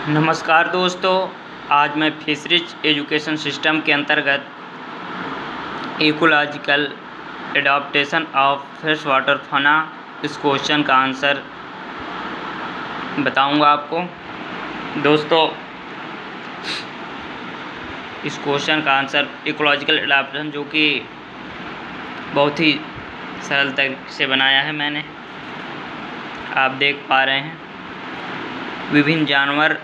नमस्कार दोस्तों, आज मैं फिशरीज एजुकेशन सिस्टम के अंतर्गत ecological adaptation of fresh water fauna इस क्वेश्चन का आंसर बताऊंगा आपको। दोस्तों, इस क्वेश्चन का आंसर इकोलॉजिकल एडाप्टेशन, जो कि बहुत ही सरल तरीके से बनाया है मैंने, आप देख पा रहे हैं। विभिन्न जानवर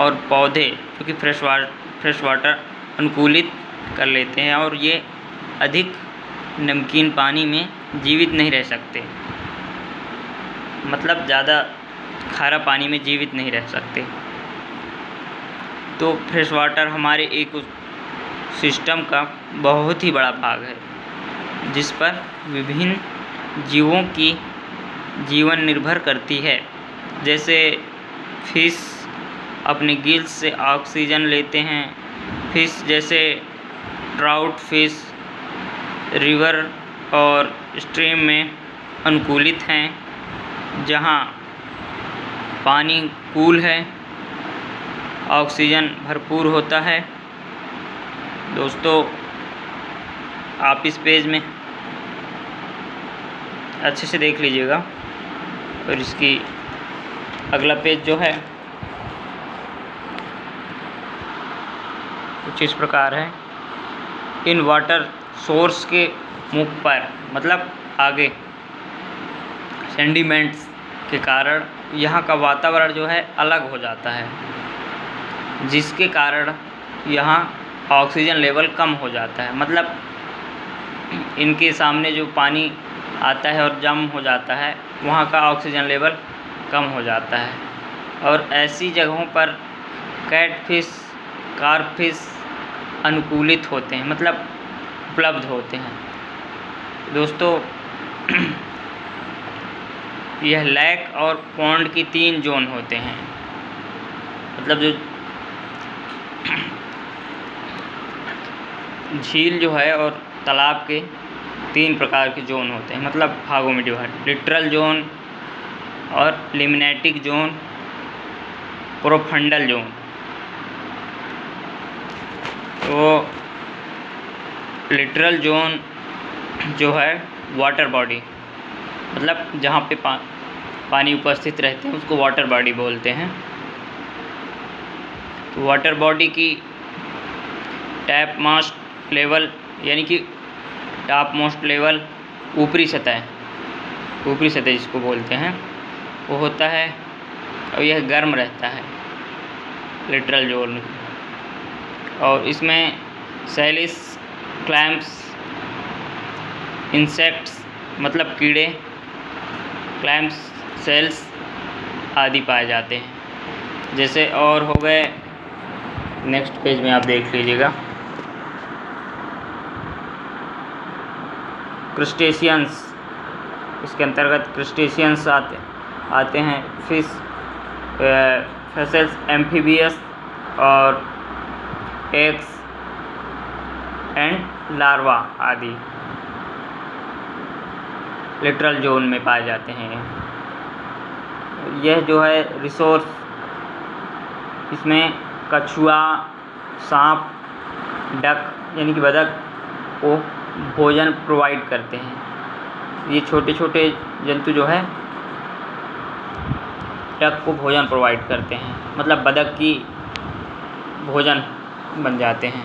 और पौधे जो कि फ्रेश वाटर अनुकूलित कर लेते हैं और ये अधिक नमकीन पानी में जीवित नहीं रह सकते, मतलब ज़्यादा खारा पानी में जीवित नहीं रह सकते। तो फ्रेश वाटर हमारे इको सिस्टम का बहुत ही बड़ा भाग है, जिस पर विभिन्न जीवों की जीवन निर्भर करती है। जैसे फिश अपने गिल्स से ऑक्सीजन लेते हैं। फिश जैसे ट्राउट फिश रिवर और स्ट्रीम में अनुकूलित हैं, जहां पानी कूल है, ऑक्सीजन भरपूर होता है। दोस्तों, आप इस पेज में अच्छे से देख लीजिएगा। और इसकी अगला पेज जो है कुछ इस प्रकार है। इन वाटर सोर्स के मुख पर, मतलब आगे सेंडिमेंट्स के कारण यहाँ का वातावरण जो है अलग हो जाता है, जिसके कारण यहाँ ऑक्सीजन लेवल कम हो जाता है। मतलब इनके सामने जो पानी आता है और जम हो जाता है, वहाँ का ऑक्सीजन लेवल कम हो जाता है। और ऐसी जगहों पर कैटफिश, कार्पफिश अनुकूलित होते हैं, मतलब उपलब्ध होते हैं। दोस्तों, यह लैक और पॉन्ड की 3 जोन होते हैं। मतलब जो झील जो है और तालाब के 3 प्रकार के जोन होते हैं, मतलब भागों में डिवाइड। लिटरल जोन और लिमिनेटिक जोन, प्रोफंडल जोन। तो लिटरल जोन जो है वाटर बॉडी, मतलब जहाँ पे पानी उपस्थित रहते हैं उसको वाटर बॉडी बोलते हैं। तो वाटर बॉडी की टॉप मोस्ट लेवल, यानी कि टॉप मोस्ट लेवल ऊपरी सतह जिसको बोलते हैं, वो होता है और यह गर्म रहता है, लिटरल जोन। और इसमें सेलिस, क्लैम्प्स, इंसेक्ट्स मतलब कीड़े, क्लैम्प्स, सेल्स आदि पाए जाते हैं। जैसे और हो गए, नेक्स्ट पेज में आप देख लीजिएगा। क्रस्टेशियंस, इसके अंतर्गत क्रस्टेशियंस आते हैं। फिश, फैसेल्स, एम्फीबियस और एग्स एंड लार्वा आदि लिटरल जोन में पाए जाते हैं। यह जो है रिसोर्स, इसमें कछुआ, सांप, डक यानी कि बतख को भोजन प्रोवाइड करते हैं। ये छोटे छोटे जंतु जो है डक को भोजन प्रोवाइड करते हैं, मतलब बतख की भोजन बन जाते हैं,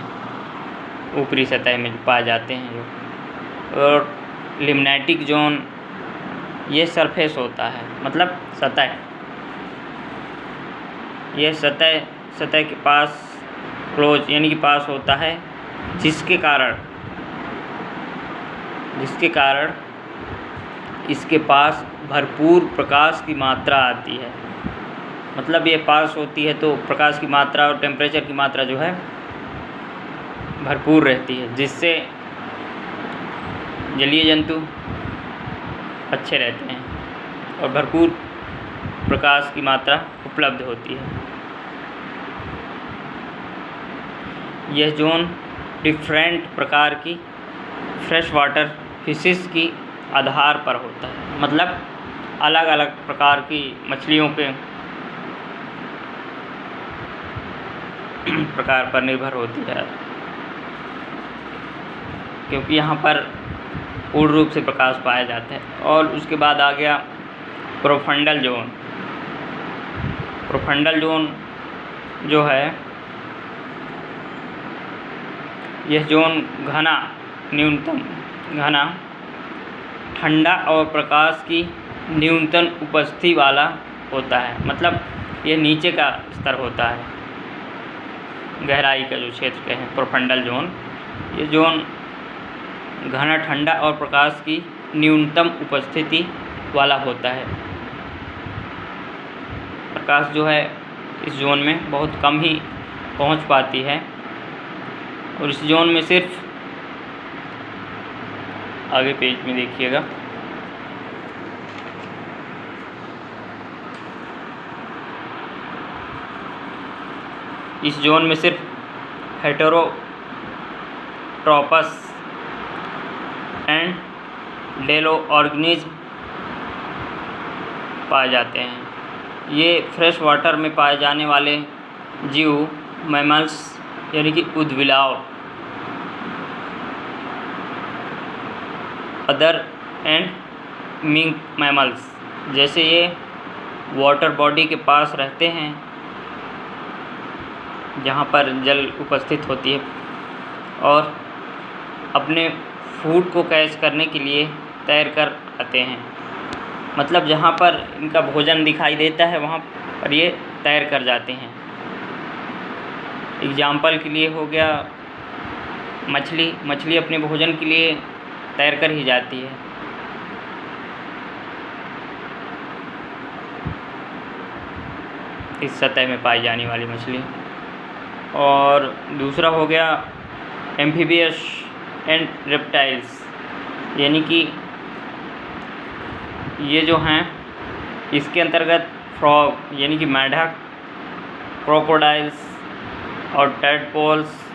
ऊपरी सतह में पाए जाते हैं जो। और लिम्नेटिक जोन, ये सरफेस होता है, मतलब सतह। यह सतह के पास क्लोज यानी कि पास होता है, जिसके कारण इसके पास भरपूर प्रकाश की मात्रा आती है। मतलब ये पास होती है तो प्रकाश की मात्रा और टेम्परेचर की मात्रा जो है भरपूर रहती है, जिससे जलीय जंतु अच्छे रहते हैं और भरपूर प्रकाश की मात्रा उपलब्ध होती है। यह जोन डिफरेंट प्रकार की फ्रेश वाटर फिशेस की आधार पर होता है, मतलब अलग अलग प्रकार की मछलियों के प्रकार पर निर्भर होती है, क्योंकि यहाँ पर पूर्ण रूप से प्रकाश पाया जाता है। और उसके बाद आ गया प्रोफंडल जोन। प्रोफंडल जोन जो है, यह जोन घना ठंडा और प्रकाश की न्यूनतम उपस्थिति वाला होता है। मतलब यह नीचे का स्तर होता है, गहराई का जो क्षेत्र है प्रोफंडल जोन। ये जोन घना ठंडा और प्रकाश की न्यूनतम उपस्थिति वाला होता है। प्रकाश जो है इस जोन में बहुत कम ही पहुंच पाती है, और इस जोन में सिर्फ, आगे पेज में देखिएगा, इस जोन में सिर्फ हेटेरोट्रोपस एंड डेलो ऑर्गेनिज्म पाए जाते हैं। ये फ्रेश वाटर में पाए जाने वाले जीव, मैमल्स यानी कि उद्भिलाव, अदर एंड मिंक मैमल्स, जैसे ये वाटर बॉडी के पास रहते हैं जहाँ पर जल उपस्थित होती है, और अपने फूड को कैच करने के लिए तैर कर आते हैं। मतलब जहाँ पर इनका भोजन दिखाई देता है वहाँ पर ये तैर कर जाते हैं। एग्जाम्पल के लिए हो गया मछली अपने भोजन के लिए तैर कर ही जाती है। इस सतह में पाई जाने वाली मछली। और दूसरा हो गया एम्फीबियस एंड रेप्टाइल्स, यानी कि ये जो हैं इसके अंतर्गत फ्रॉग यानी कि मेंढक, क्रोकोडाइल्स और टैडपोल्स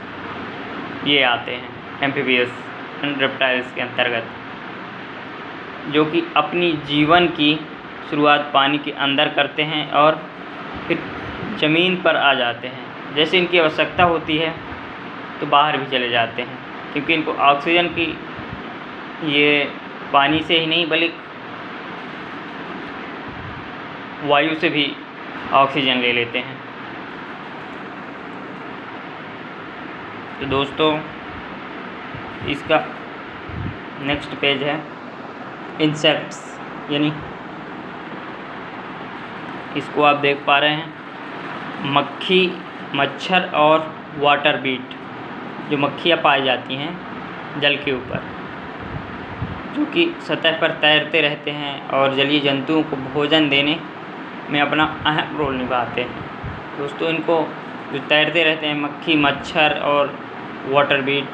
ये आते हैं एम्फीबियस एंड रेप्टाइल्स के अंतर्गत, जो कि अपनी जीवन की शुरुआत पानी के अंदर करते हैं और फिर ज़मीन पर आ जाते हैं। जैसे इनकी आवश्यकता होती है तो बाहर भी चले जाते हैं, क्योंकि इनको ऑक्सीजन की, ये पानी से ही नहीं बल्कि वायु से भी ऑक्सीजन ले लेते हैं। तो दोस्तों इसका नेक्स्ट पेज है इंसेक्ट्स, यानी इसको आप देख पा रहे हैं, मक्खी, मच्छर और वाटर बीट, जो मक्खियाँ पाई जाती हैं जल के ऊपर, जो कि सतह पर तैरते रहते हैं और जलीय जंतुओं को भोजन देने में अपना अहम रोल निभाते हैं। दोस्तों इनको जो तैरते रहते हैं, मक्खी, मच्छर और वाटर बीट,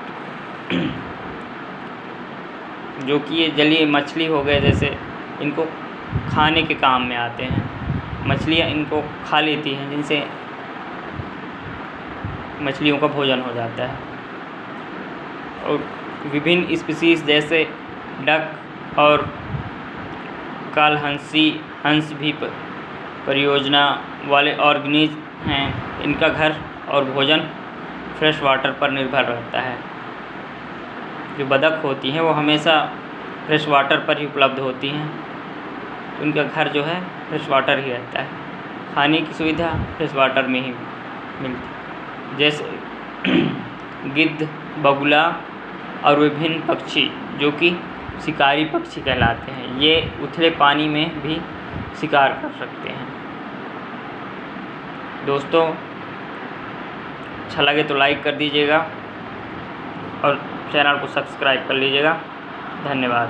जो कि ये जलीय मछली हो गए, जैसे इनको खाने के काम में आते हैं। मछलियाँ इनको खा लेती हैं, जिनसे मछलियों का भोजन हो जाता है। और विभिन्न स्पीसीज़ जैसे डक और कालहंसी हंस भी परियोजना वाले ऑर्गेनिज्म हैं। इनका घर और भोजन फ्रेश वाटर पर निर्भर रहता है। जो बतख होती हैं वो हमेशा फ्रेश वाटर पर ही उपलब्ध होती हैं, तो उनका घर जो है फ्रेश वाटर ही रहता है। खाने की सुविधा फ्रेश वाटर में ही मिलती है। जैसे गिद्ध, बगुला और विभिन्न पक्षी जो कि शिकारी पक्षी कहलाते हैं, ये उथले पानी में भी शिकार कर सकते हैं। दोस्तों अच्छा लगे तो लाइक कर दीजिएगा और चैनल को सब्सक्राइब कर लीजिएगा। धन्यवाद।